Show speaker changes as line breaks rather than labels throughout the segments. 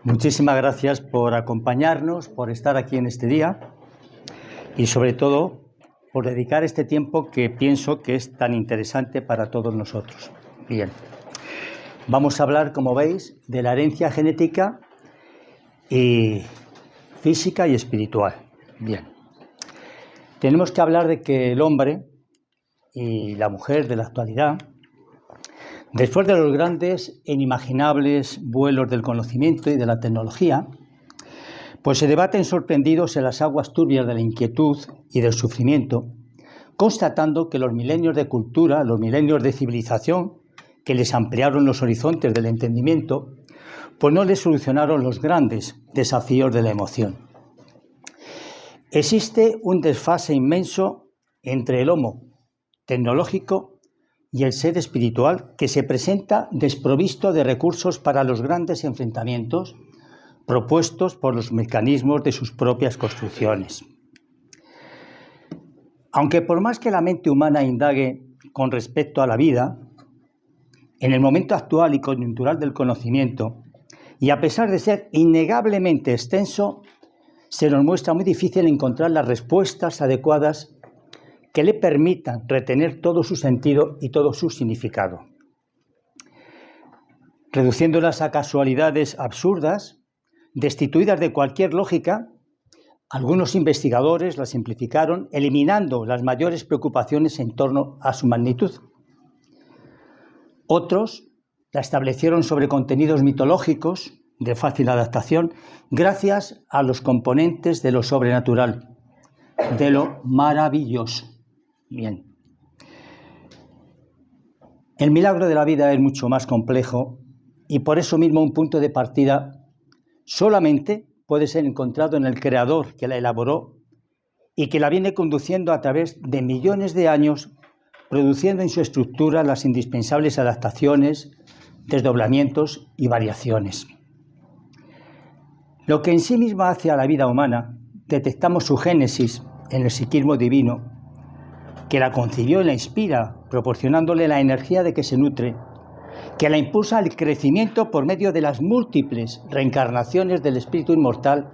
Muchísimas gracias por acompañarnos, por estar aquí en este día y sobre todo por dedicar este tiempo que pienso que es tan interesante para todos nosotros. Bien, vamos a hablar, como veis, de la herencia genética y física y espiritual. Bien, tenemos que hablar de que el hombre y la mujer de la actualidad, después de los grandes e inimaginables vuelos del conocimiento y de la tecnología, pues se debaten sorprendidos en las aguas turbias de la inquietud y del sufrimiento, constatando que los milenios de cultura, los milenios de civilización, que les ampliaron los horizontes del entendimiento, pues no les solucionaron los grandes desafíos de la emoción. Existe un desfase inmenso entre el homo tecnológico y el ser espiritual, que se presenta desprovisto de recursos para los grandes enfrentamientos propuestos por los mecanismos de sus propias construcciones. Aunque por más que la mente humana indague con respecto a la vida, en el momento actual y coyuntural del conocimiento, y a pesar de ser innegablemente extenso, se nos muestra muy difícil encontrar las respuestas adecuadas que le permitan retener todo su sentido y todo su significado. Reduciéndolas a casualidades absurdas, destituidas de cualquier lógica, algunos investigadores las simplificaron, eliminando las mayores preocupaciones en torno a su magnitud. Otros la establecieron sobre contenidos mitológicos de fácil adaptación, gracias a los componentes de lo sobrenatural, de lo maravilloso. Bien. El milagro de la vida es mucho más complejo y por eso mismo un punto de partida solamente puede ser encontrado en el Creador que la elaboró y que la viene conduciendo a través de millones de años, produciendo en su estructura las indispensables adaptaciones, desdoblamientos y variaciones. Lo que en sí misma hace a la vida humana, detectamos su génesis en el psiquismo divino, que la concibió y la inspira, proporcionándole la energía de que se nutre, que la impulsa al crecimiento por medio de las múltiples reencarnaciones del espíritu inmortal,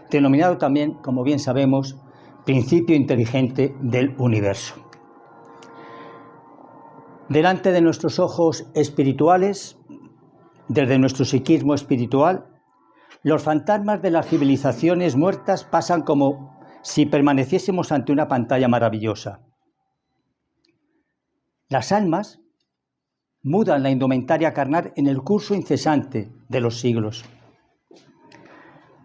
denominado también, como bien sabemos, principio inteligente del universo. Delante de nuestros ojos espirituales, desde nuestro psiquismo espiritual, los fantasmas de las civilizaciones muertas pasan como si permaneciésemos ante una pantalla maravillosa. Las almas mudan la indumentaria carnal en el curso incesante de los siglos.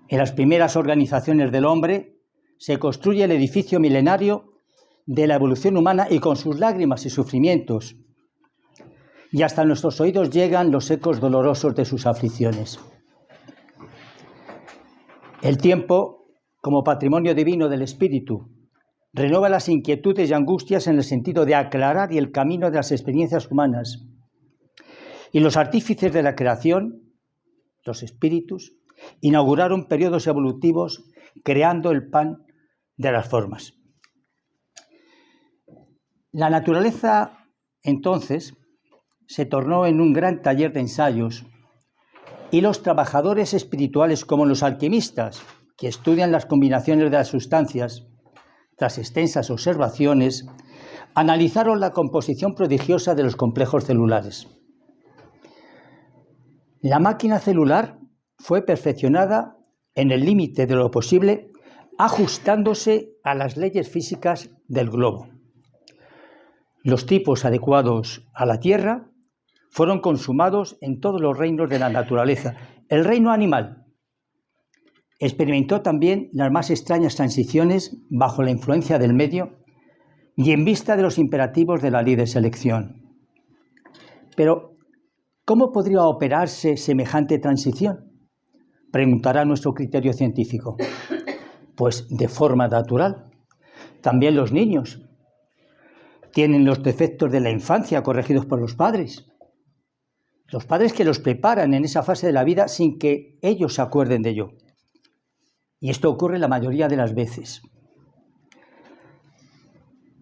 En las primeras organizaciones del hombre se construye el edificio milenario de la evolución humana y con sus lágrimas y sufrimientos, y hasta nuestros oídos llegan los ecos dolorosos de sus aflicciones. El tiempo, como patrimonio divino del espíritu, renueva las inquietudes y angustias en el sentido de aclarar el camino de las experiencias humanas. Y los artífices de la creación, los espíritus, inauguraron periodos evolutivos creando el pan de las formas. La naturaleza, entonces, se tornó en un gran taller de ensayos y los trabajadores espirituales, como los alquimistas, que estudian las combinaciones de las sustancias, tras extensas observaciones, analizaron la composición prodigiosa de los complejos celulares. La máquina celular fue perfeccionada en el límite de lo posible, ajustándose a las leyes físicas del globo. Los tipos adecuados a la Tierra fueron consumados en todos los reinos de la naturaleza. El reino animal experimentó también las más extrañas transiciones bajo la influencia del medio y en vista de los imperativos de la ley de selección. Pero, ¿cómo podría operarse semejante transición?, preguntará nuestro criterio científico. Pues de forma natural. También los niños tienen los defectos de la infancia corregidos por los padres que los preparan en esa fase de la vida sin que ellos se acuerden de ello. Y esto ocurre la mayoría de las veces.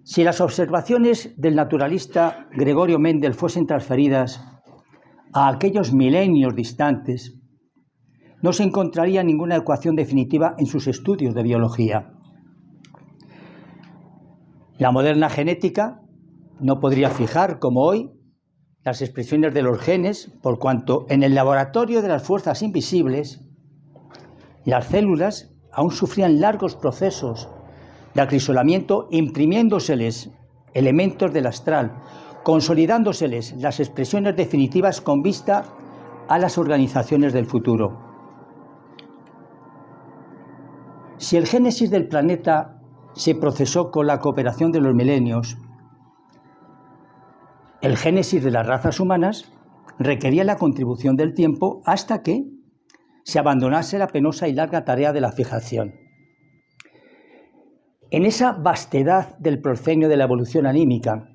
Si las observaciones del naturalista Gregorio Mendel fuesen transferidas a aquellos milenios distantes, no se encontraría ninguna ecuación definitiva en sus estudios de biología. La moderna genética no podría fijar, como hoy, las expresiones de los genes, por cuanto en el laboratorio de las fuerzas invisibles, las células aún sufrían largos procesos de acrisolamiento, imprimiéndoseles elementos del astral, consolidándoseles las expresiones definitivas con vista a las organizaciones del futuro. Si el génesis del planeta se procesó con la cooperación de los milenios, el génesis de las razas humanas requería la contribución del tiempo hasta que se abandonase la penosa y larga tarea de la fijación. En esa vastedad del proscenio de la evolución anímica,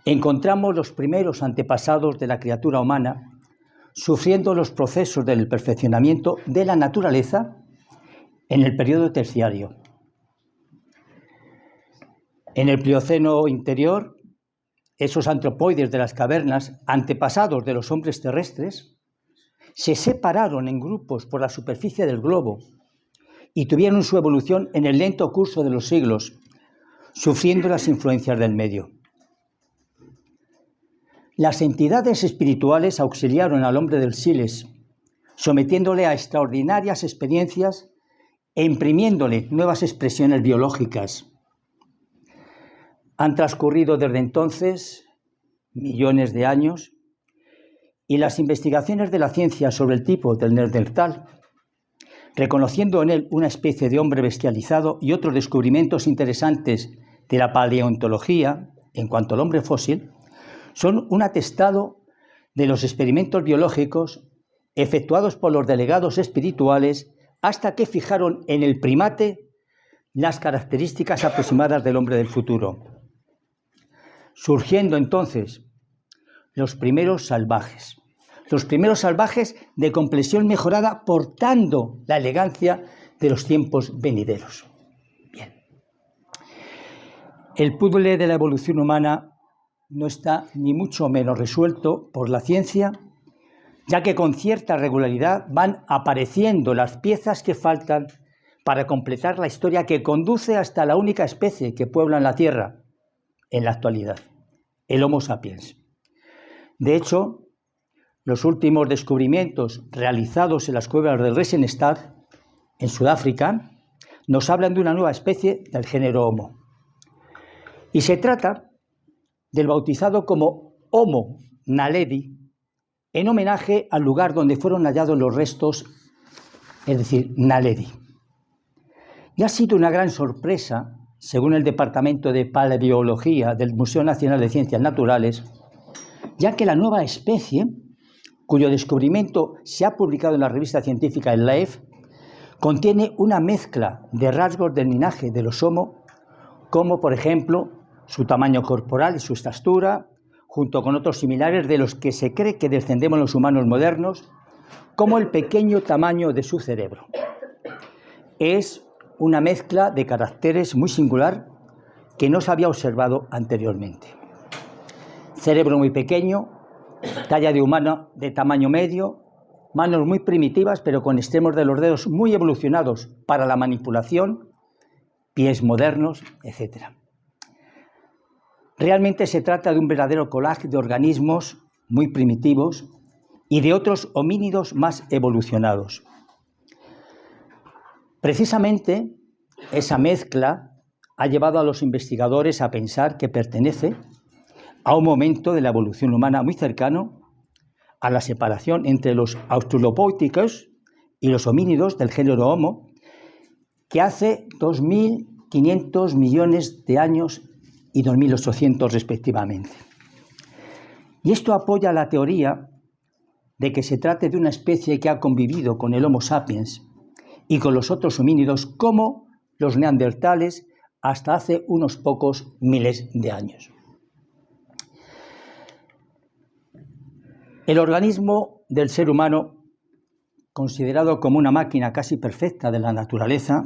encontramos los primeros antepasados de la criatura humana sufriendo los procesos del perfeccionamiento de la naturaleza en el periodo terciario. En el Plioceno inferior, esos antropoides de las cavernas, antepasados de los hombres terrestres, se separaron en grupos por la superficie del globo y tuvieron su evolución en el lento curso de los siglos, sufriendo las influencias del medio. Las entidades espirituales auxiliaron al hombre del Siles, sometiéndole a extraordinarias experiencias e imprimiéndole nuevas expresiones biológicas. Han transcurrido desde entonces millones de años y las investigaciones de la ciencia sobre el tipo del Neandertal, reconociendo en él una especie de hombre bestializado, y otros descubrimientos interesantes de la paleontología en cuanto al hombre fósil, son un atestado de los experimentos biológicos efectuados por los delegados espirituales hasta que fijaron en el primate las características aproximadas del hombre del futuro, surgiendo entonces los primeros salvajes de complexión mejorada, portando la elegancia de los tiempos venideros. Bien. El puzzle de la evolución humana no está ni mucho menos resuelto por la ciencia, ya que con cierta regularidad van apareciendo las piezas que faltan para completar la historia que conduce hasta la única especie que puebla la Tierra en la actualidad, el Homo sapiens. De hecho, los últimos descubrimientos realizados en las cuevas del Resenestad, en Sudáfrica, nos hablan de una nueva especie del género Homo. Y se trata del bautizado como Homo naledi, en homenaje al lugar donde fueron hallados los restos, es decir, Naledi. Y ha sido una gran sorpresa, según el Departamento de Paleobiología del Museo Nacional de Ciencias Naturales, ya que la nueva especie, cuyo descubrimiento se ha publicado en la revista científica Life, contiene una mezcla de rasgos del linaje de los Homo, como por ejemplo su tamaño corporal y su estatura, junto con otros similares de los que se cree que descendemos los humanos modernos, como el pequeño tamaño de su cerebro. Es una mezcla de caracteres muy singular que no se había observado anteriormente. Cerebro muy pequeño, talla de humano de tamaño medio, manos muy primitivas pero con extremos de los dedos muy evolucionados para la manipulación, pies modernos, etc. Realmente se trata de un verdadero collage de organismos muy primitivos y de otros homínidos más evolucionados. Precisamente esa mezcla ha llevado a los investigadores a pensar que pertenece a un momento de la evolución humana muy cercano a la separación entre los australopithecus y los homínidos del género Homo, que hace 2.500 millones de años y 2.800 respectivamente. Y esto apoya la teoría de que se trate de una especie que ha convivido con el Homo sapiens y con los otros homínidos como los neandertales hasta hace unos pocos miles de años. El organismo del ser humano, considerado como una máquina casi perfecta de la naturaleza,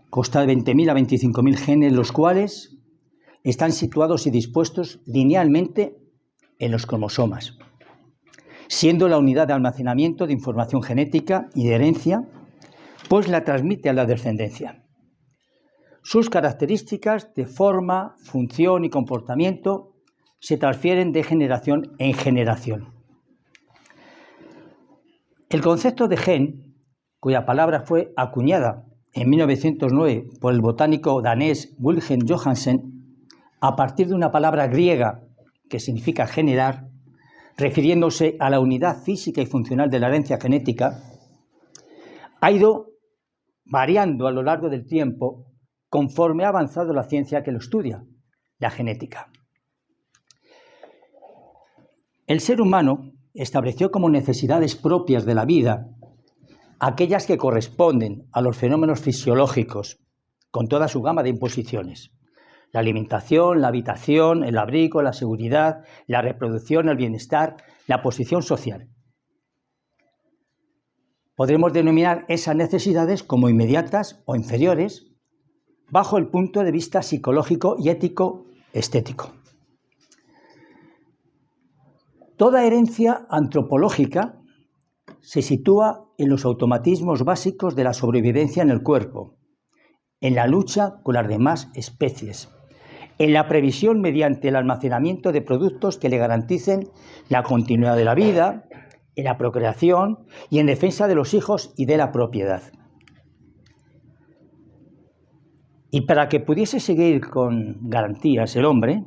consta de 20.000 a 25.000 genes, los cuales están situados y dispuestos linealmente en los cromosomas. siendo la unidad de almacenamiento de información genética y de herencia, pues la transmite a la descendencia. Sus características de forma, función y comportamiento se transfieren de generación en generación. El concepto de gen, cuya palabra fue acuñada en 1909 por el botánico danés Wilhelm Johannsen, a partir de una palabra griega que significa generar, refiriéndose a la unidad física y funcional de la herencia genética, ha ido variando a lo largo del tiempo conforme ha avanzado la ciencia que lo estudia, la genética. El ser humano estableció como necesidades propias de la vida aquellas que corresponden a los fenómenos fisiológicos, con toda su gama de imposiciones: la alimentación, la habitación, el abrigo, la seguridad, la reproducción, el bienestar, la posición social. Podremos denominar esas necesidades como inmediatas o inferiores bajo el punto de vista psicológico y ético-estético. Toda herencia antropológica se sitúa en los automatismos básicos de la sobrevivencia en el cuerpo, en la lucha con las demás especies, en la previsión mediante el almacenamiento de productos que le garanticen la continuidad de la vida, en la procreación y en defensa de los hijos y de la propiedad. Y para que pudiese seguir con garantías el hombre,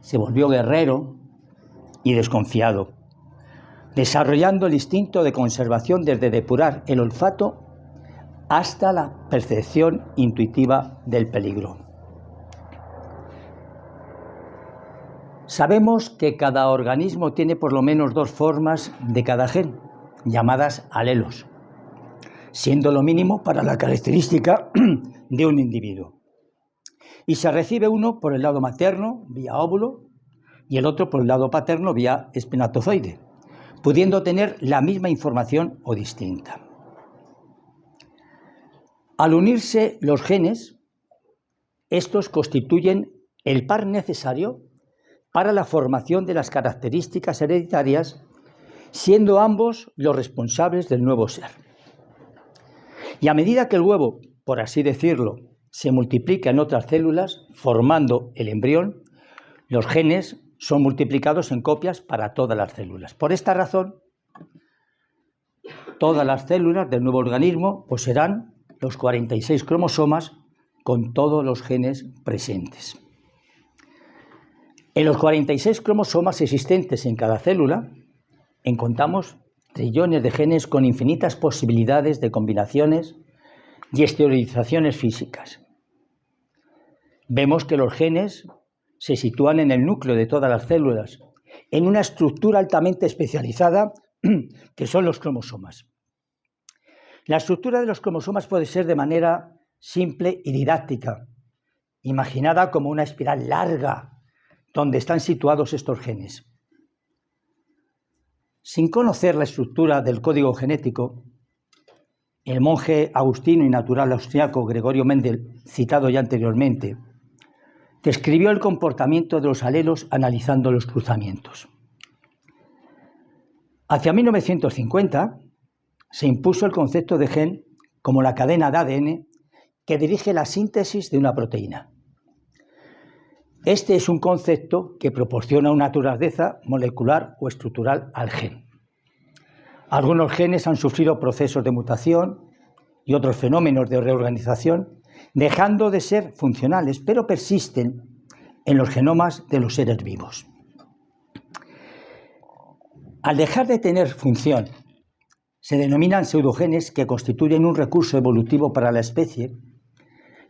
se volvió guerrero y desconfiado, desarrollando el instinto de conservación desde depurar el olfato hasta la percepción intuitiva del peligro. Sabemos que cada organismo tiene por lo menos 2 formas de cada gen, llamadas alelos, siendo lo mínimo para la característica de un individuo. Y se recibe uno por el lado materno, vía óvulo, y el otro por el lado paterno, vía espermatozoide, pudiendo tener la misma información o distinta. Al unirse los genes, estos constituyen el par necesario para la formación de las características hereditarias, siendo ambos los responsables del nuevo ser. Y a medida que el huevo, por así decirlo, se multiplica en otras células, formando el embrión, los genes son multiplicados en copias para todas las células. Por esta razón, todas las células del nuevo organismo poseerán los 46 cromosomas con todos los genes presentes. En los 46 cromosomas existentes en cada célula, encontramos trillones de genes con infinitas posibilidades de combinaciones y exteriorizaciones físicas. Vemos que los genes se sitúan en el núcleo de todas las células, en una estructura altamente especializada que son los cromosomas. La estructura de los cromosomas puede ser de manera simple y didáctica, imaginada como una espiral larga donde están situados estos genes. Sin conocer la estructura del código genético, el monje agustino y natural austriaco Gregorio Mendel, citado ya anteriormente, describió el comportamiento de los alelos analizando los cruzamientos. Hacia 1950 se impuso el concepto de gen como la cadena de ADN que dirige la síntesis de una proteína. Este es un concepto que proporciona una naturaleza molecular o estructural al gen. Algunos genes han sufrido procesos de mutación y otros fenómenos de reorganización, dejando de ser funcionales, pero persisten en los genomas de los seres vivos. Al dejar de tener función, se denominan pseudogenes que constituyen un recurso evolutivo para la especie,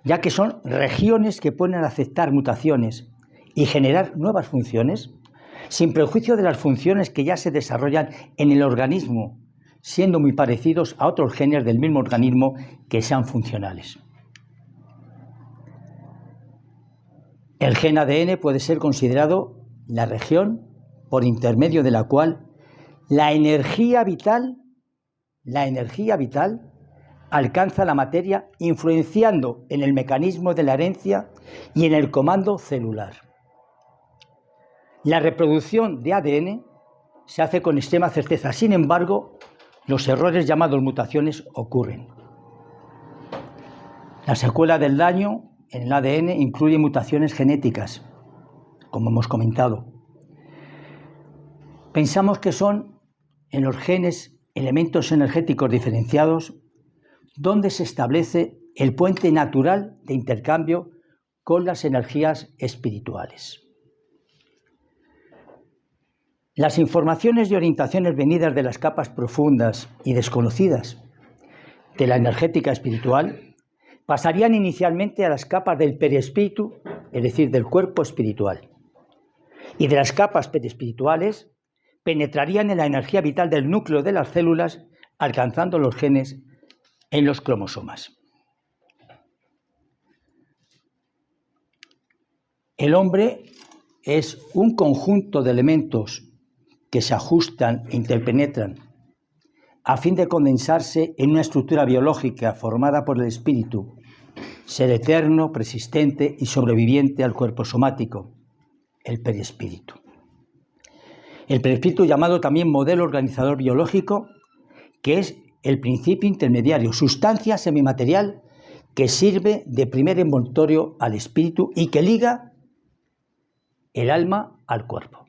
ya que son regiones que pueden aceptar mutaciones y generar nuevas funciones, sin perjuicio de las funciones que ya se desarrollan en el organismo, siendo muy parecidos a otros genes del mismo organismo que sean funcionales. El gen ADN puede ser considerado la región por intermedio de la cual la energía vital alcanza la materia, influenciando en el mecanismo de la herencia y en el comando celular. La reproducción de ADN se hace con extrema certeza. Sin embargo, los errores llamados mutaciones ocurren. La secuela del daño en el ADN incluye mutaciones genéticas, como hemos comentado. Pensamos que son en los genes elementos energéticos diferenciados donde se establece el puente natural de intercambio con las energías espirituales. Las informaciones y orientaciones venidas de las capas profundas y desconocidas de la energética espiritual pasarían inicialmente a las capas del perispíritu, es decir, del cuerpo espiritual, y de las capas perispirituales penetrarían en la energía vital del núcleo de las células, alcanzando los genes en los cromosomas. El hombre es un conjunto de elementos que se ajustan e interpenetran a fin de condensarse en una estructura biológica formada por el espíritu, ser eterno, persistente y sobreviviente al cuerpo somático, el perispíritu. El perispíritu, llamado también modelo organizador biológico, que es el principio intermediario, sustancia semimaterial que sirve de primer envoltorio al espíritu y que liga el alma al cuerpo.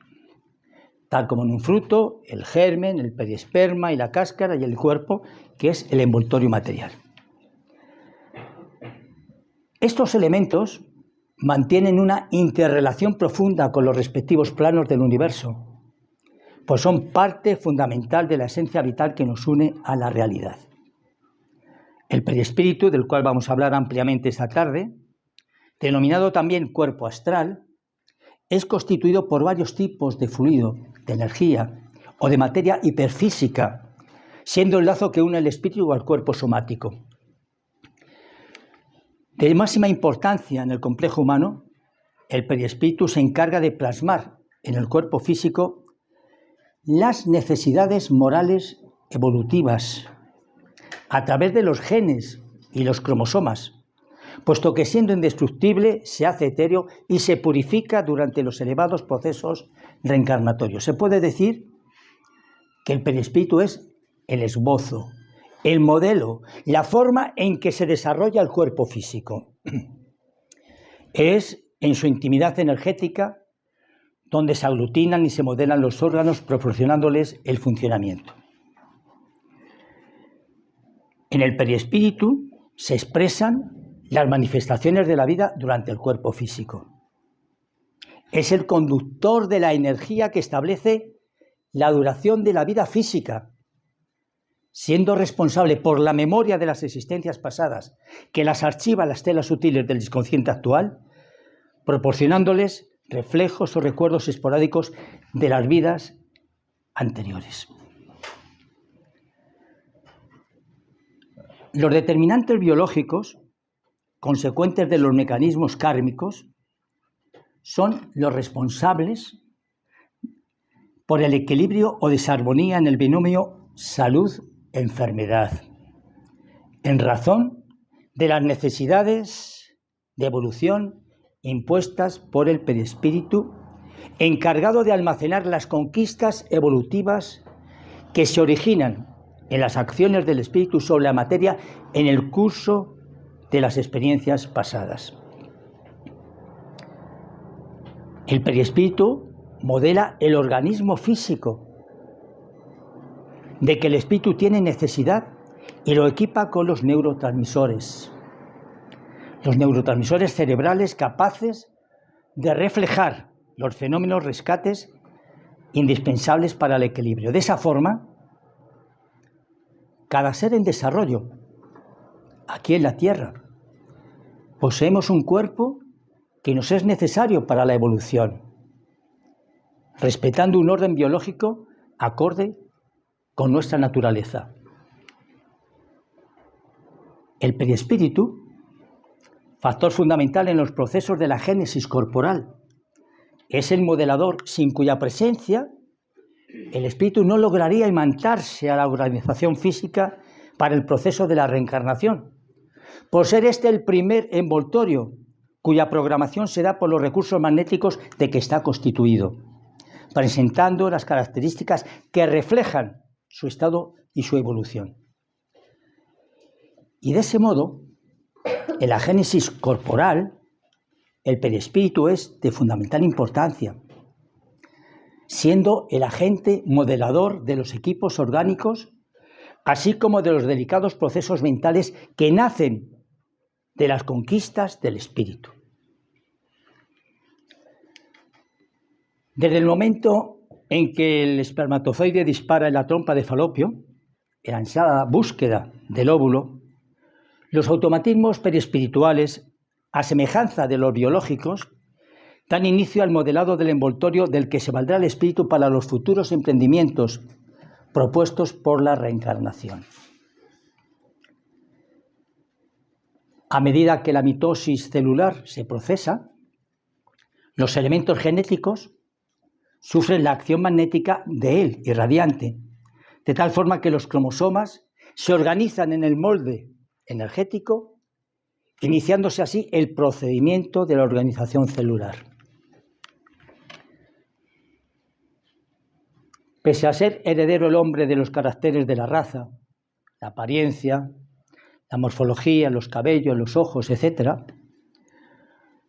Tal como en un fruto, el germen, el periesperma y la cáscara y el cuerpo, que es el envoltorio material. Estos elementos mantienen una interrelación profunda con los respectivos planos del universo, pues son parte fundamental de la esencia vital que nos une a la realidad. El perispíritu, del cual vamos a hablar ampliamente esta tarde, denominado también cuerpo astral, es constituido por varios tipos de fluido, de energía o de materia hiperfísica, siendo el lazo que une el espíritu al cuerpo somático. De máxima importancia en el complejo humano, el perispíritu se encarga de plasmar en el cuerpo físico las necesidades morales evolutivas a través de los genes y los cromosomas, puesto que siendo indestructible se hace etéreo y se purifica durante los elevados procesos reencarnatorios. Se puede decir que el perispíritu es el esbozo, el modelo, la forma en que se desarrolla el cuerpo físico. Es en su intimidad energética donde se aglutinan y se modelan los órganos, proporcionándoles el funcionamiento. En el perispíritu se expresan las manifestaciones de la vida durante el cuerpo físico. Es el conductor de la energía que establece la duración de la vida física, siendo responsable por la memoria de las existencias pasadas, que las archiva las telas sutiles del inconsciente actual, proporcionándoles reflejos o recuerdos esporádicos de las vidas anteriores. Los determinantes biológicos, consecuentes de los mecanismos kármicos, son los responsables por el equilibrio o desarmonía en el binomio salud-enfermedad, en razón de las necesidades de evolución impuestas por el perispíritu, encargado de almacenar las conquistas evolutivas que se originan en las acciones del espíritu sobre la materia en el curso de las experiencias pasadas. El perispíritu modela el organismo físico de que el espíritu tiene necesidad y lo equipa con los neurotransmisores. Los neurotransmisores cerebrales capaces de reflejar los fenómenos rescates indispensables para el equilibrio. De esa forma, cada ser en desarrollo, aquí en la Tierra, poseemos un cuerpo que nos es necesario para la evolución, respetando un orden biológico acorde con nuestra naturaleza. El perispíritu, factor fundamental en los procesos de la génesis corporal, es el modelador sin cuya presencia el espíritu no lograría imantarse a la organización física para el proceso de la reencarnación, por ser este el primer envoltorio cuya programación se da por los recursos magnéticos de que está constituido. presentando las características que reflejan su estado y su evolución. Y de ese modo, en la génesis corporal, el perispíritu es de fundamental importancia, siendo el agente modelador de los equipos orgánicos, así como de los delicados procesos mentales que nacen de las conquistas del espíritu. Desde el momento en que el espermatozoide dispara en la trompa de Falopio, en la ansiada búsqueda del óvulo, los automatismos periespirituales, a semejanza de los biológicos, dan inicio al modelado del envoltorio del que se valdrá el espíritu para los futuros emprendimientos propuestos por la reencarnación. A medida que la mitosis celular se procesa, los elementos genéticos sufren la acción magnética de él, irradiante, de tal forma que los cromosomas se organizan en el molde energético, iniciándose así el procedimiento de la organización celular. Pese a ser heredero el hombre de los caracteres de la raza, la apariencia, la morfología, los cabellos, los ojos, etc.,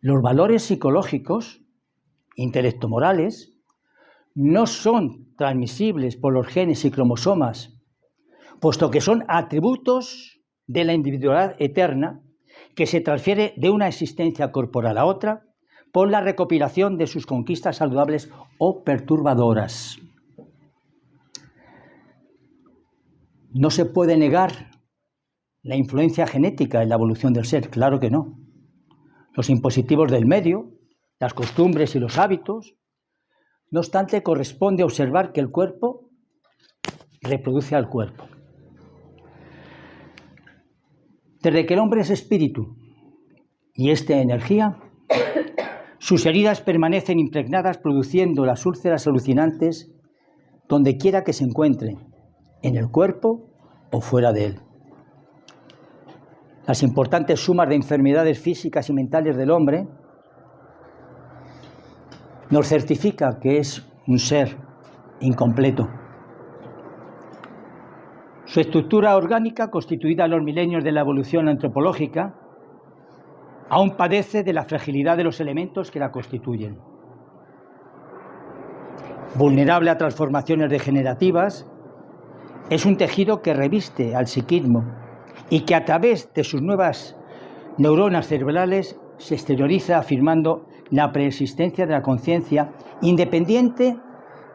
los valores psicológicos, intelectomorales, no son transmisibles por los genes y cromosomas, puesto que son atributos de la individualidad eterna que se transfiere de una existencia corporal a otra por la recopilación de sus conquistas saludables o perturbadoras. No se puede negar la influencia genética en la evolución del ser, claro que no. Los impositivos del medio, las costumbres y los hábitos. No obstante, corresponde observar que el cuerpo reproduce al cuerpo. Desde que el hombre es espíritu y éste energía, sus heridas permanecen impregnadas produciendo las úlceras alucinantes donde quiera que se encuentren, en el cuerpo o fuera de él. Las importantes sumas de enfermedades físicas y mentales del hombre nos certifica que es un ser incompleto. Su estructura orgánica, constituida en los milenios de la evolución antropológica, aún padece de la fragilidad de los elementos que la constituyen. Vulnerable a transformaciones degenerativas, es un tejido que reviste al psiquismo y que a través de sus nuevas neuronas cerebrales se exterioriza afirmando la preexistencia de la conciencia independiente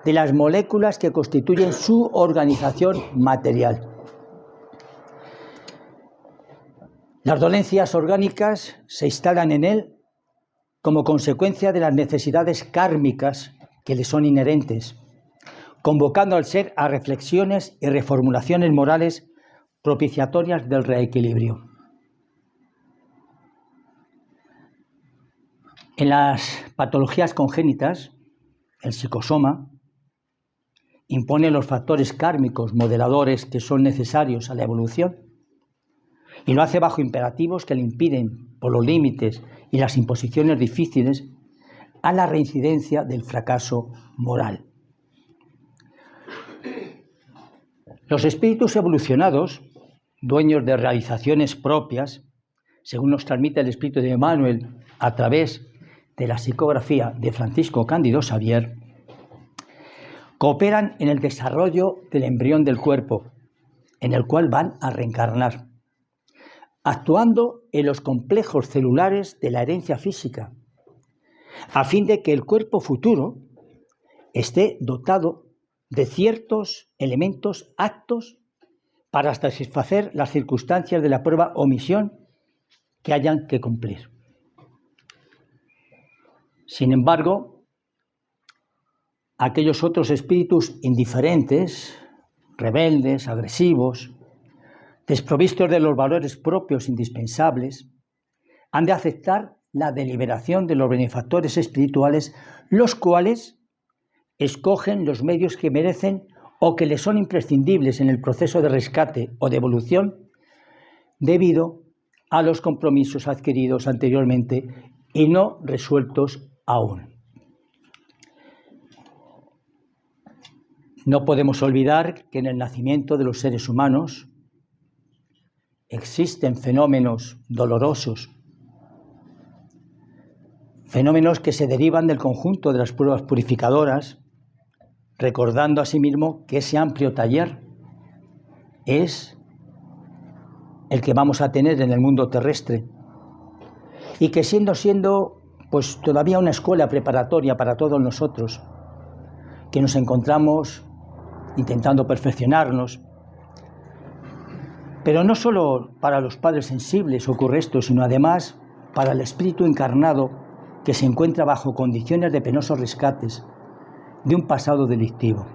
de las moléculas que constituyen su organización material. Las dolencias orgánicas se instalan en él como consecuencia de las necesidades kármicas que le son inherentes, convocando al ser a reflexiones y reformulaciones morales propiciatorias del reequilibrio. En las patologías congénitas, el psicosoma impone los factores kármicos modeladores que son necesarios a la evolución y lo hace bajo imperativos que le impiden, por los límites y las imposiciones difíciles, a la reincidencia del fracaso moral. Los espíritus evolucionados, dueños de realizaciones propias, según nos transmite el espíritu de Emmanuel a través de la psicografía de Francisco Cándido Xavier, cooperan en el desarrollo del embrión del cuerpo, en el cual van a reencarnar, actuando en los complejos celulares de la herencia física, a fin de que el cuerpo futuro esté dotado de ciertos elementos aptos para satisfacer las circunstancias de la prueba o misión que hayan que cumplir. Sin embargo, aquellos otros espíritus indiferentes, rebeldes, agresivos, desprovistos de los valores propios indispensables, han de aceptar la deliberación de los benefactores espirituales, los cuales escogen los medios que merecen o que les son imprescindibles en el proceso de rescate o de evolución debido a los compromisos adquiridos anteriormente y no resueltos aún. No podemos olvidar que en el nacimiento de los seres humanos existen fenómenos dolorosos, fenómenos que se derivan del conjunto de las pruebas purificadoras, recordando asimismo que ese amplio taller es el que vamos a tener en el mundo terrestre y que siendo pues todavía una escuela preparatoria para todos nosotros, que nos encontramos intentando perfeccionarnos, pero no solo para los padres sensibles ocurre esto, sino además para el espíritu encarnado que se encuentra bajo condiciones de penosos rescates de un pasado delictivo.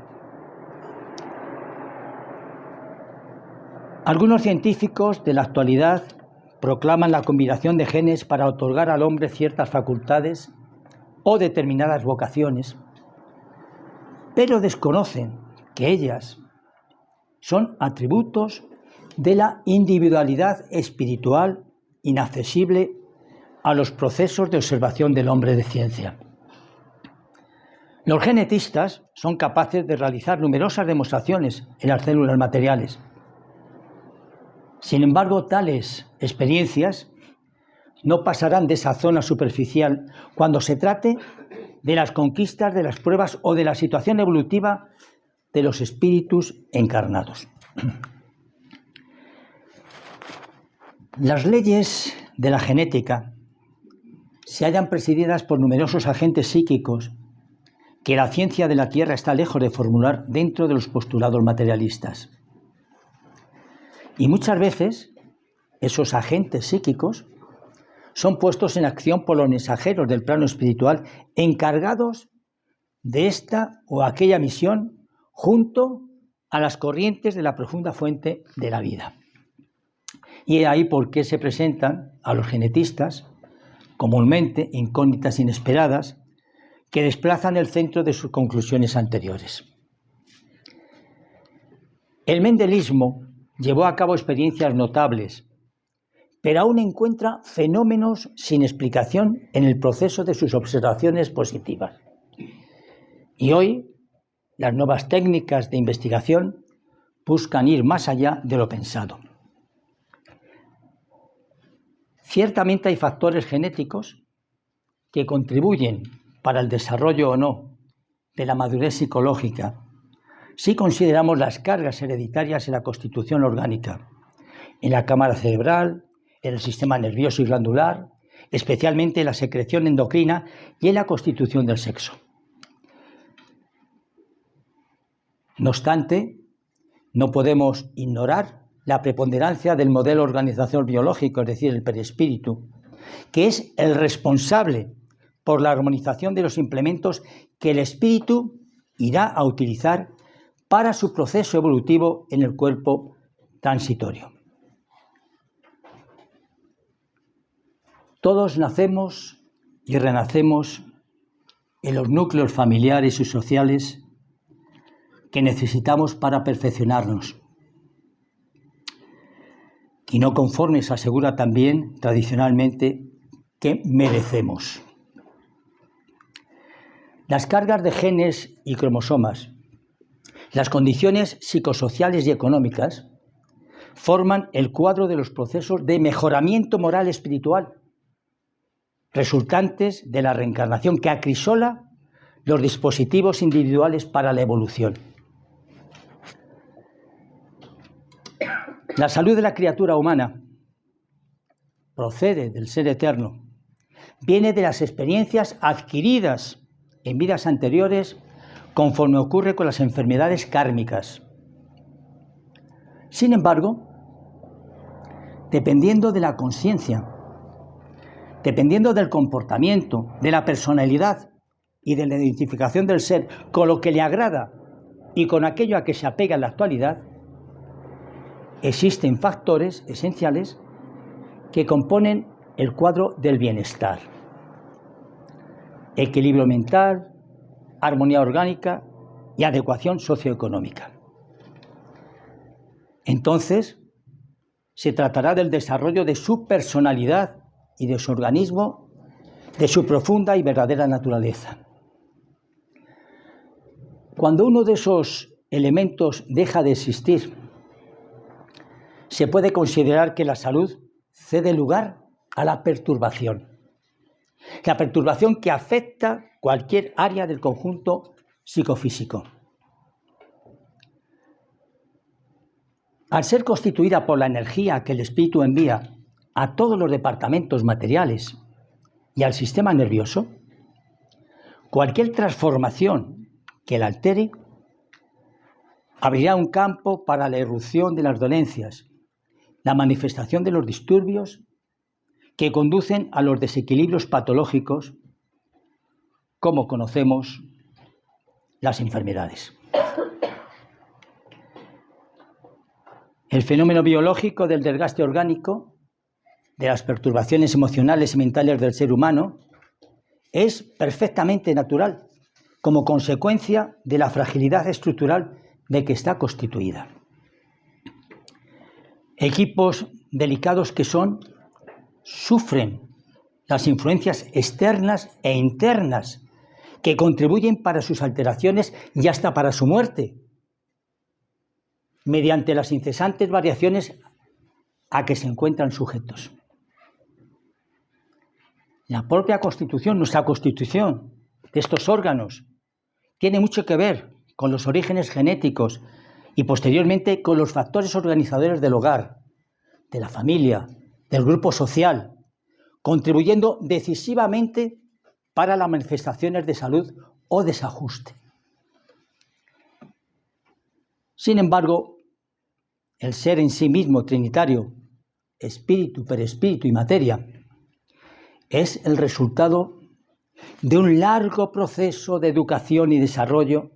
Algunos científicos de la actualidad proclaman la combinación de genes para otorgar al hombre ciertas facultades o determinadas vocaciones, pero desconocen que ellas son atributos de la individualidad espiritual inaccesible a los procesos de observación del hombre de ciencia. Los genetistas son capaces de realizar numerosas demostraciones en las células materiales. Sin embargo, tales experiencias no pasarán de esa zona superficial cuando se trate de las conquistas de las pruebas o de la situación evolutiva de los espíritus encarnados. Las leyes de la genética se hallan presididas por numerosos agentes psíquicos que la ciencia de la Tierra está lejos de formular dentro de los postulados materialistas. Y muchas veces esos agentes psíquicos son puestos en acción por los mensajeros del plano espiritual encargados de esta o aquella misión junto a las corrientes de la profunda fuente de la vida. Y es ahí por qué se presentan a los genetistas comúnmente incógnitas inesperadas que desplazan el centro de sus conclusiones anteriores. El mendelismo llevó a cabo experiencias notables, pero aún encuentra fenómenos sin explicación en el proceso de sus observaciones positivas. Y hoy, las nuevas técnicas de investigación buscan ir más allá de lo pensado. Ciertamente hay factores genéticos que contribuyen para el desarrollo o no de la madurez psicológica si consideramos las cargas hereditarias en la constitución orgánica, en la cámara cerebral, en el sistema nervioso y glandular, especialmente en la secreción endocrina y en la constitución del sexo. No obstante, no podemos ignorar la preponderancia del modelo organización biológico, es decir, el perispíritu, que es el responsable por la armonización de los implementos que el espíritu irá a utilizar para su proceso evolutivo en el cuerpo transitorio. Todos nacemos y renacemos en los núcleos familiares y sociales que necesitamos para perfeccionarnos. Y no conformes asegura también tradicionalmente que merecemos. Las cargas de genes y cromosomas, las condiciones psicosociales y económicas forman el cuadro de los procesos de mejoramiento moral espiritual resultantes de la reencarnación que acrisola los dispositivos individuales para la evolución. La salud de la criatura humana procede del ser eterno, viene de las experiencias adquiridas en vidas anteriores conforme ocurre con las enfermedades kármicas. Sin embargo, dependiendo de la conciencia, dependiendo del comportamiento, de la personalidad y de la identificación del ser con lo que le agrada y con aquello a que se apega en la actualidad, existen factores esenciales que componen el cuadro del bienestar. Equilibrio mental, armonía orgánica y adecuación socioeconómica. Entonces, se tratará del desarrollo de su personalidad y de su organismo, de su profunda y verdadera naturaleza. Cuando uno de esos elementos deja de existir, se puede considerar que la salud cede lugar a la perturbación. La perturbación que afecta cualquier área del conjunto psicofísico. Al ser constituida por la energía que el espíritu envía a todos los departamentos materiales y al sistema nervioso, cualquier transformación que la altere abrirá un campo para la irrupción de las dolencias, la manifestación de los disturbios que conducen a los desequilibrios patológicos, como conocemos las enfermedades. El fenómeno biológico del desgaste orgánico, de las perturbaciones emocionales y mentales del ser humano, es perfectamente natural, como consecuencia de la fragilidad estructural de que está constituida. Equipos delicados que son, sufren las influencias externas e internas que contribuyen para sus alteraciones y hasta para su muerte, mediante las incesantes variaciones a que se encuentran sujetos. La propia constitución, nuestra constitución de estos órganos, tiene mucho que ver con los orígenes genéticos y posteriormente con los factores organizadores del hogar, de la familia, del grupo social, contribuyendo decisivamente para las manifestaciones de salud o desajuste. Sin embargo, el ser en sí mismo trinitario, espíritu, perespíritu y materia, es el resultado de un largo proceso de educación y desarrollo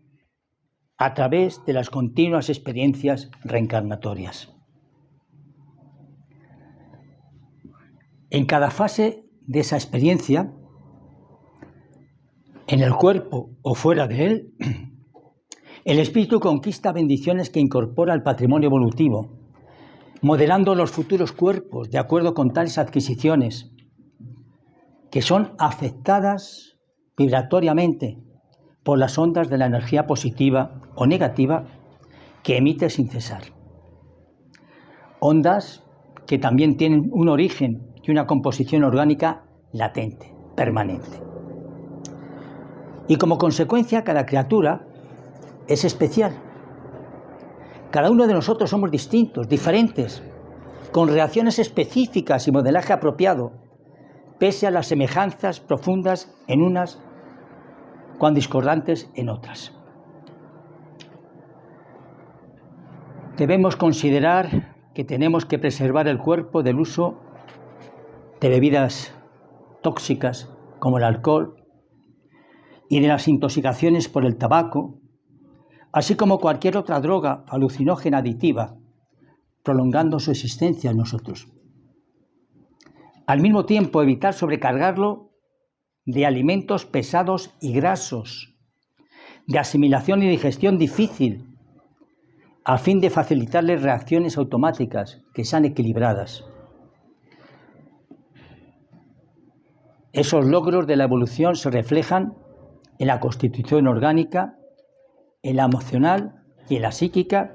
a través de las continuas experiencias reencarnatorias. En cada fase de esa experiencia, en el cuerpo o fuera de él, el espíritu conquista bendiciones que incorpora al patrimonio evolutivo, modelando los futuros cuerpos de acuerdo con tales adquisiciones, que son afectadas vibratoriamente por las ondas de la energía positiva o negativa que emite sin cesar. Ondas que también tienen un origen y una composición orgánica latente, permanente. Y como consecuencia, cada criatura es especial. Cada uno de nosotros somos distintos, diferentes, con reacciones específicas y modelaje apropiado, pese a las semejanzas profundas en unas, cuan discordantes en otras. Debemos considerar que tenemos que preservar el cuerpo del uso de bebidas tóxicas como el alcohol y de las intoxicaciones por el tabaco, así como cualquier otra droga alucinógena aditiva, prolongando su existencia en nosotros. Al mismo tiempo, evitar sobrecargarlo de alimentos pesados y grasos, de asimilación y digestión difícil, a fin de facilitarle reacciones automáticas que sean equilibradas. Esos logros de la evolución se reflejan en la constitución orgánica, en la emocional y en la psíquica,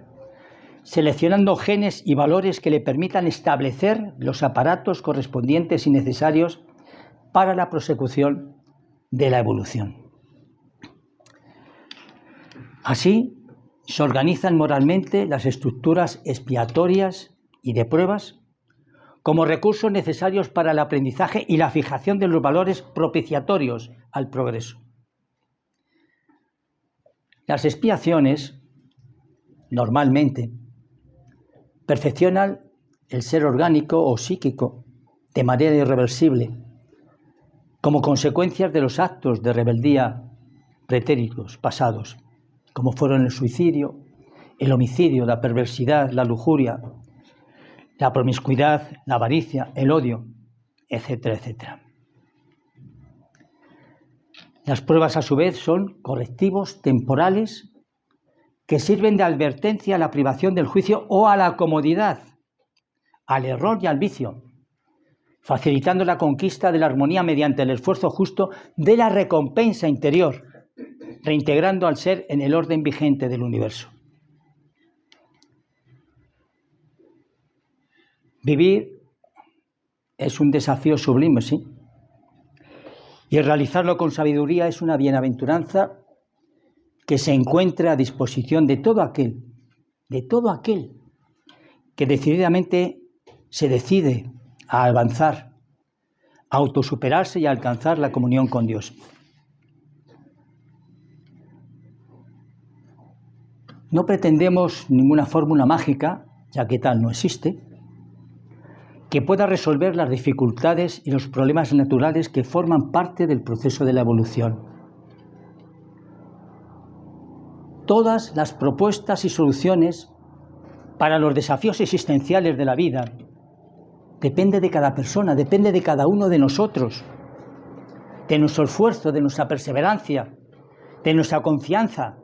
seleccionando genes y valores que le permitan establecer los aparatos correspondientes y necesarios para la prosecución de la evolución. Así, se organizan moralmente las estructuras expiatorias y de pruebas como recursos necesarios para el aprendizaje y la fijación de los valores propiciatorios al progreso. Las expiaciones, normalmente, perfeccionan el ser orgánico o psíquico de manera irreversible, como consecuencias de los actos de rebeldía pretéritos pasados, como fueron el suicidio, el homicidio, la perversidad, la lujuria, la promiscuidad, la avaricia, el odio, etcétera, etcétera. Las pruebas, a su vez, son correctivos temporales que sirven de advertencia a la privación del juicio o a la comodidad, al error y al vicio, facilitando la conquista de la armonía mediante el esfuerzo justo de la recompensa interior, reintegrando al ser en el orden vigente del universo. Vivir es un desafío sublime, sí. Y realizarlo con sabiduría es una bienaventuranza que se encuentra a disposición de todo aquel que decididamente se decide a avanzar, a autosuperarse y a alcanzar la comunión con Dios. No pretendemos ninguna fórmula mágica, ya que tal no existe, que pueda resolver las dificultades y los problemas naturales que forman parte del proceso de la evolución. Todas las propuestas y soluciones para los desafíos existenciales de la vida depende de cada persona, depende de cada uno de nosotros, de nuestro esfuerzo, de nuestra perseverancia, de nuestra confianza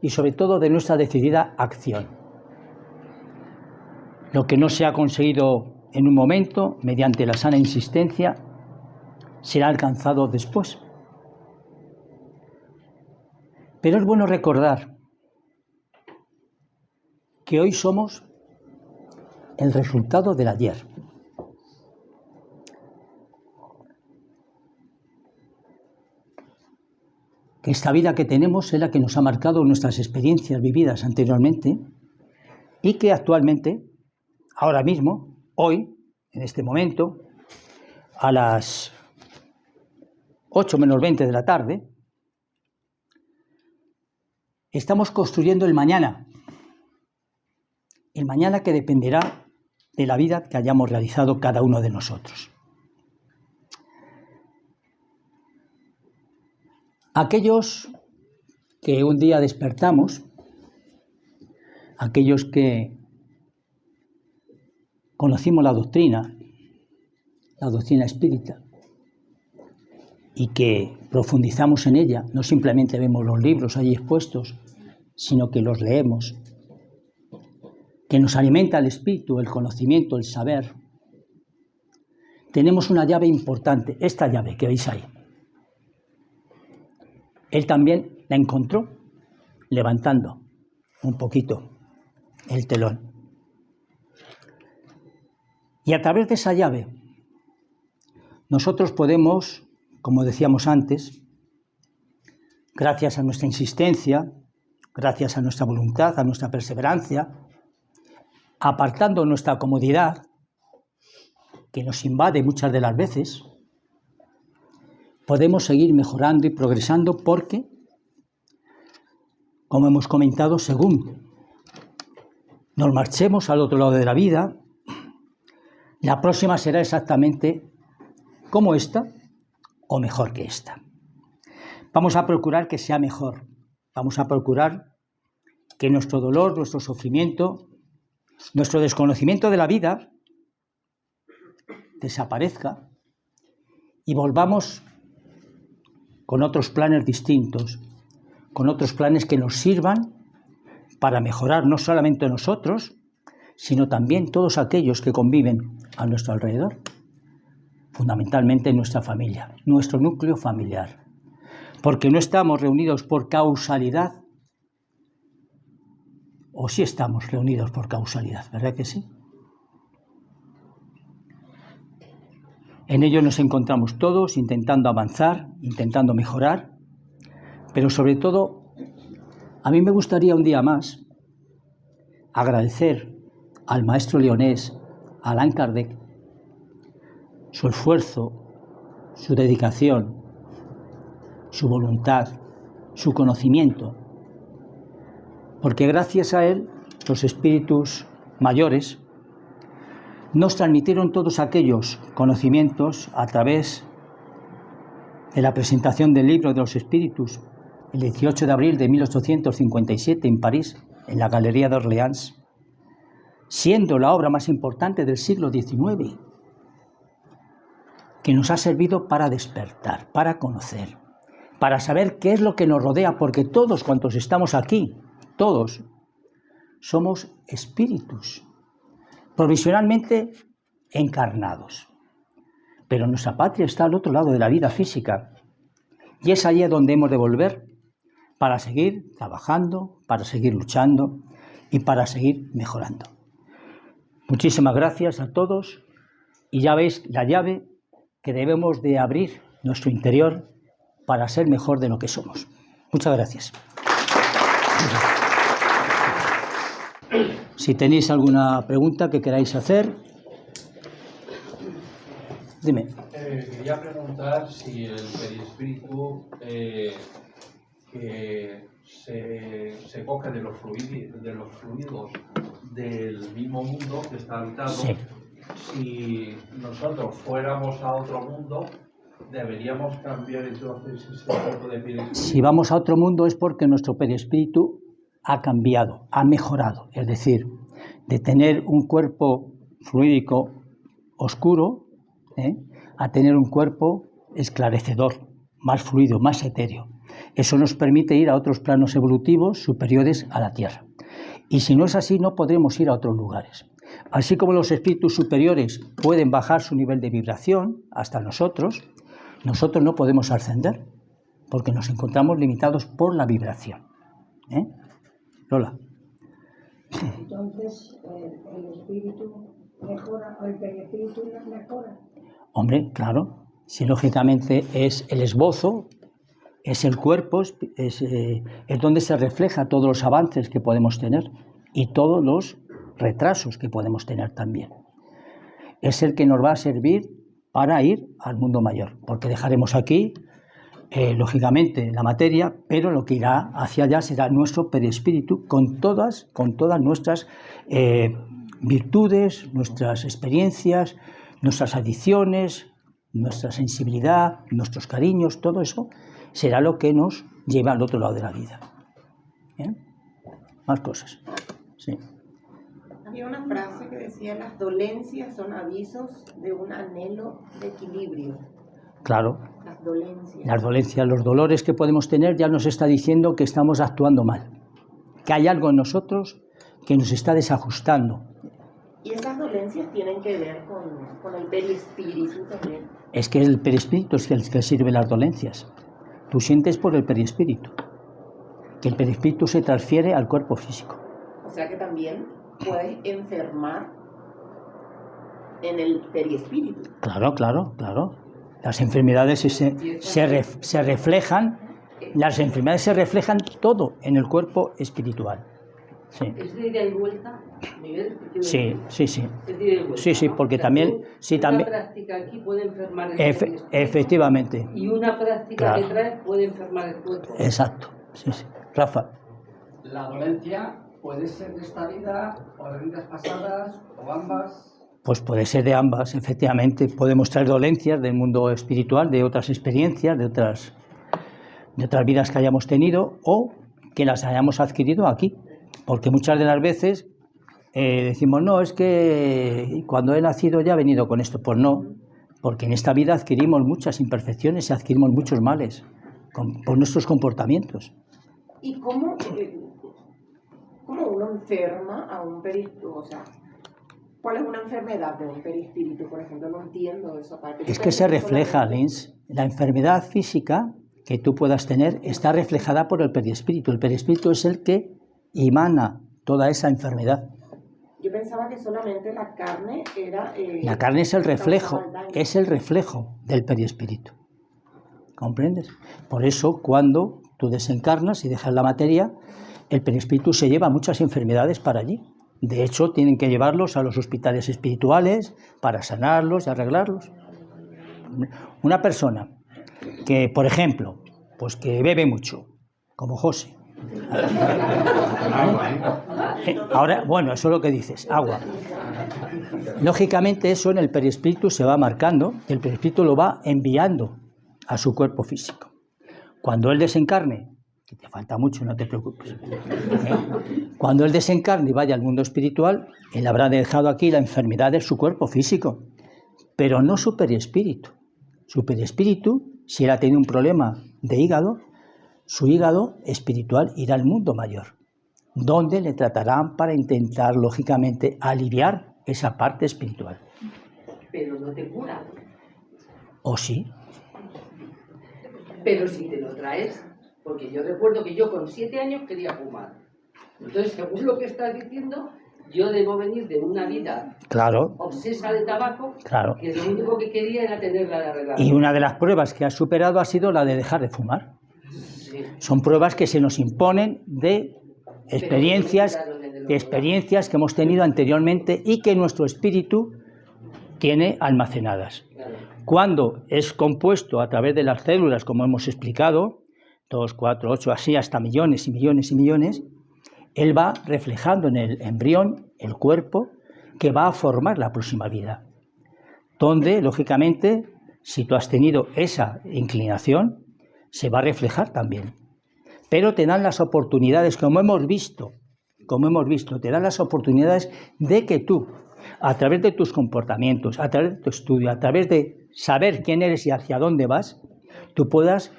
y sobre todo de nuestra decidida acción. Lo que no se ha conseguido en un momento, mediante la sana insistencia, será alcanzado después. Pero es bueno recordar que hoy somos el resultado del ayer. Que esta vida que tenemos es la que nos ha marcado nuestras experiencias vividas anteriormente y que actualmente, ahora mismo, hoy, en este momento, a las 8 menos 20 de la tarde, estamos construyendo el mañana que dependerá de la vida que hayamos realizado cada uno de nosotros. Aquellos que un día despertamos, aquellos que conocimos la doctrina espírita, y que profundizamos en ella, no simplemente vemos los libros ahí expuestos, sino que los leemos, que nos alimenta el espíritu, el conocimiento, el saber. Tenemos una llave importante, esta llave que veis ahí. Él también la encontró levantando un poquito el telón. Y a través de esa llave, nosotros podemos, como decíamos antes, gracias a nuestra insistencia, gracias a nuestra voluntad, a nuestra perseverancia, apartando nuestra comodidad, que nos invade muchas de las veces, podemos seguir mejorando y progresando porque, como hemos comentado, según nos marchemos al otro lado de la vida, la próxima será exactamente como esta o mejor que esta. Vamos a procurar que sea mejor. Vamos a procurar que nuestro dolor, nuestro sufrimiento, nuestro desconocimiento de la vida desaparezca y volvamos con otros planes distintos, con otros planes que nos sirvan para mejorar no solamente nosotros, sino también todos aquellos que conviven a nuestro alrededor, fundamentalmente nuestra familia, nuestro núcleo familiar, porque no estamos reunidos por causalidad, o sí estamos reunidos por causalidad, ¿verdad que sí? En ello nos encontramos todos intentando avanzar, intentando mejorar, pero sobre todo, a mí me gustaría un día más agradecer al maestro leonés, Allan Kardec, su esfuerzo, su dedicación, su voluntad, su conocimiento, porque gracias a él los espíritus mayores nos transmitieron todos aquellos conocimientos a través de la presentación del libro de los espíritus el 18 de abril de 1857 en París, en la Galería de Orleans, siendo la obra más importante del siglo XIX, que nos ha servido para despertar, para conocer, para saber qué es lo que nos rodea, porque todos cuantos estamos aquí, todos, somos espíritus, provisionalmente encarnados. Pero nuestra patria está al otro lado de la vida física, y es allí a donde hemos de volver para seguir trabajando, para seguir luchando y para seguir mejorando. Muchísimas gracias a todos y ya veis la llave que debemos de abrir nuestro interior para ser mejor de lo que somos. Muchas gracias. Si tenéis alguna pregunta que queráis hacer, dime.
Quería preguntar si el perispíritu que se coge de los fluidos del mismo mundo que está habitado, sí. Si nosotros fuéramos a otro mundo, ¿deberíamos cambiar entonces ese tipo de perispíritu?
Si vamos a otro mundo es porque nuestro perispíritu ha cambiado, ha mejorado. Es decir, de tener un cuerpo fluídico oscuro, a tener un cuerpo esclarecedor, más fluido, más etéreo. Eso nos permite ir a otros planos evolutivos superiores a la Tierra. Y si no es así, no podremos ir a otros lugares. Así como los espíritus superiores pueden bajar su nivel de vibración hasta nosotros no podemos ascender, porque nos encontramos limitados por la vibración. Lola.
Entonces, ¿el espíritu mejora o el perispíritu mejora?
Hombre, claro. Si lógicamente es el esbozo, es el cuerpo, es donde se refleja todos los avances que podemos tener y todos los retrasos que podemos tener también. Es el que nos va a servir para ir al mundo mayor, porque dejaremos aquí, lógicamente, la materia, pero lo que irá hacia allá será nuestro perispíritu con todas nuestras virtudes, nuestras experiencias, nuestras adicciones, nuestra sensibilidad, nuestros cariños, todo eso será lo que nos lleva al otro lado de la vida. Más cosas. Sí.
Había una frase que decía: las dolencias son avisos de un anhelo de equilibrio.
Claro.
Las
dolencias, los dolores que podemos tener ya nos está diciendo que estamos actuando mal, que hay algo en nosotros que nos está desajustando.
¿Y esas dolencias tienen que ver con el perispíritu también?
Es que el perispíritu es el que sirve las dolencias. Tú sientes por el perispíritu, que el perispíritu se transfiere al cuerpo físico.
O sea que también puedes enfermar en el perispíritu.
Claro. Las enfermedades se reflejan, las enfermedades se reflejan todo en el cuerpo espiritual. Sí.
¿Es de ida y vuelta?
Sí. Sí, porque
o sea,
también... Sí,
una
también,
práctica aquí puede enfermar el perispíritu.
Efectivamente.
Y una práctica que trae puede enfermar el cuerpo.
Exacto. Sí. Rafa.
La dolencia puede ser de esta vida o de vidas pasadas o ambas.
Pues puede ser de ambas, efectivamente. Podemos traer dolencias del mundo espiritual, de otras experiencias, de otras vidas que hayamos tenido o que las hayamos adquirido aquí. Porque muchas de las veces decimos, no, es que cuando he nacido ya he venido con esto. Pues no, porque en esta vida adquirimos muchas imperfecciones y adquirimos muchos males por nuestros comportamientos.
¿Y cómo uno enferma a un perispíritu? O sea, ¿cuál es una enfermedad de un perispíritu, por ejemplo? No entiendo esa parte.
Es que se refleja, Lins. La enfermedad física que tú puedas tener está reflejada por el perispíritu. El perispíritu es el que emana toda esa enfermedad.
Yo pensaba que solamente la carne era...
la carne es el reflejo del perispíritu. ¿Comprendes? Por eso, cuando tú desencarnas y dejas la materia, el perispíritu se lleva muchas enfermedades para allí. De hecho, tienen que llevarlos a los hospitales espirituales para sanarlos y arreglarlos. Una persona que, por ejemplo, pues que bebe mucho, como José. Ahora, bueno, eso es lo que dices, agua. Lógicamente, eso en el perispíritu se va marcando y el perispíritu lo va enviando a su cuerpo físico. Cuando él desencarne, que te falta mucho, no te preocupes. Cuando él desencarne y vaya al mundo espiritual, él habrá dejado aquí la enfermedad de su cuerpo físico, pero no su perispíritu. Su perispíritu, si él ha tenido un problema de hígado, su hígado espiritual irá al mundo mayor, donde le tratarán para intentar, lógicamente, aliviar esa parte espiritual.
Pero no te cura.
¿O sí?
Pero si te lo traes, porque yo recuerdo que yo con 7 años quería fumar. Entonces, según lo que estás diciendo, Yo debo venir de una vida
Claro,
obsesa de tabaco,
claro.
que lo único que quería era tenerla arreglada.
Y una de las pruebas que has superado ha sido la de dejar de fumar.
Sí.
Son pruebas que se nos imponen de experiencias que hemos tenido anteriormente y que nuestro espíritu tiene almacenadas.
Claro.
Cuando es compuesto a través de las células, como hemos explicado, 2, 4, 8, así hasta millones y millones y millones, él va reflejando en el embrión el cuerpo que va a formar la próxima vida. Donde, lógicamente, si tú has tenido esa inclinación, se va a reflejar también. Pero te dan las oportunidades, como hemos visto, te dan las oportunidades de que tú, a través de tus comportamientos, a través de tu estudio, a través de saber quién eres y hacia dónde vas, tú puedas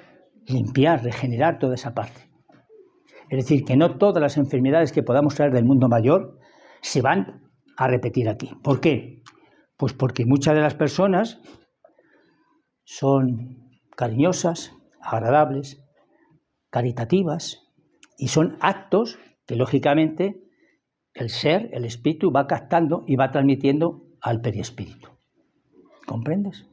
limpiar, regenerar toda esa parte. Es decir, que no todas las enfermedades que podamos traer del mundo mayor se van a repetir aquí. ¿Por qué? Pues porque muchas de las personas son cariñosas, agradables, caritativas, y son actos que, lógicamente, el ser, el espíritu, va captando y va transmitiendo al perispíritu. ¿Comprendes?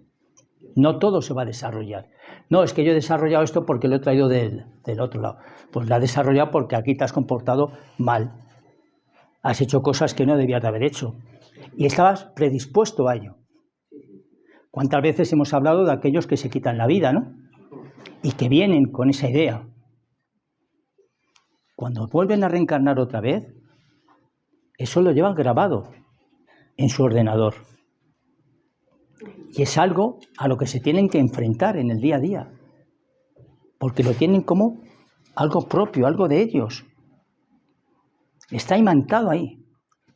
No todo se va a desarrollar. No, es que yo he desarrollado esto porque lo he traído del otro lado. Pues lo has desarrollado porque aquí te has comportado mal. Has hecho cosas que no debías de haber hecho. Y estabas predispuesto a ello. ¿Cuántas veces hemos hablado de aquellos que se quitan la vida, ¿no? Y que vienen con esa idea. Cuando vuelven a reencarnar otra vez, eso lo llevan grabado en su ordenador. Y es algo a lo que se tienen que enfrentar en el día a día, porque lo tienen como algo propio, algo de ellos. Está imantado ahí.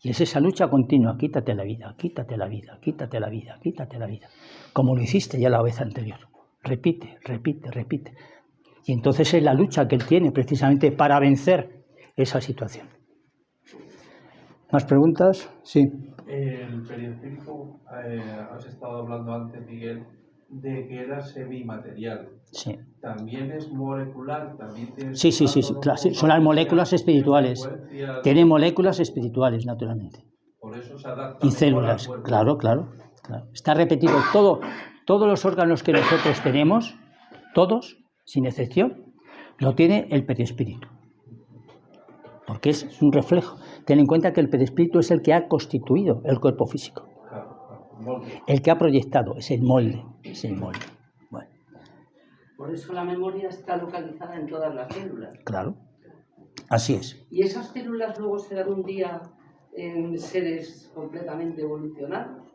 Y es esa lucha continua, quítate la vida, quítate la vida, quítate la vida, quítate la vida, como lo hiciste ya la vez anterior. Repite, repite, repite. Y entonces es la lucha que él tiene precisamente para vencer esa situación. ¿Más preguntas? Sí.
El perispíritu, has estado hablando antes, Miguel, de que era semimaterial.
Sí.
¿También es molecular? ¿También tiene
Sí, claro, sí, son las moléculas espirituales. Tiene moléculas espirituales, naturalmente.
Por eso se adapta
Y células, claro. Está repetido todos los órganos que nosotros tenemos, todos, sin excepción, lo tiene el perispíritu. Porque es un reflejo. Ten en cuenta que el perispíritu es el que ha constituido el cuerpo físico. El que ha proyectado, es el molde. Bueno.
Por eso la memoria está localizada en todas las células.
Claro, así es.
¿Y esas células luego serán un día en seres completamente evolucionados?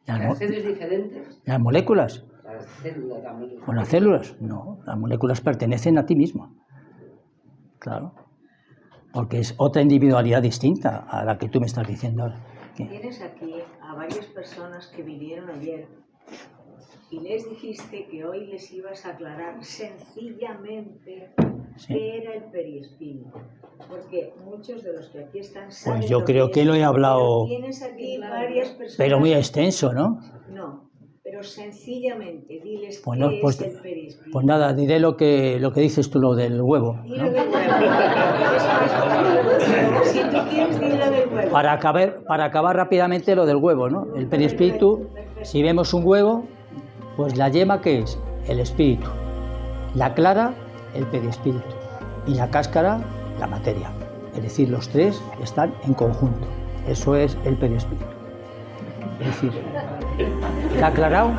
¿Las seres diferentes?
¿Las moléculas?
Las células también.
¿O las células? No, las moléculas pertenecen a ti mismo. Claro. Porque es otra individualidad distinta a la que tú me estás diciendo ahora. ¿Qué?
Tienes aquí a varias personas que vinieron ayer y les dijiste que hoy les ibas a aclarar sencillamente qué era el perispíritu. Porque muchos de los que aquí están saben.
Pues yo creo que lo he hablado.
Tienes aquí varias personas.
Pero muy extenso, ¿no?
No, pero sencillamente diles
Bueno,
qué
pues,
es el perispíritu.
pues nada, diré lo que dices tú, lo del huevo,
Dilo
¿no?
del huevo. Si tú quieres, dilo del huevo.
Para acabar rápidamente lo del huevo, ¿no? El perispíritu, si vemos un huevo, pues la yema, ¿qué es? El espíritu. La clara, el perispíritu. Y la cáscara, la materia. Es decir, los tres están en conjunto. Eso es el perispíritu. Es decir, ¿está aclarado?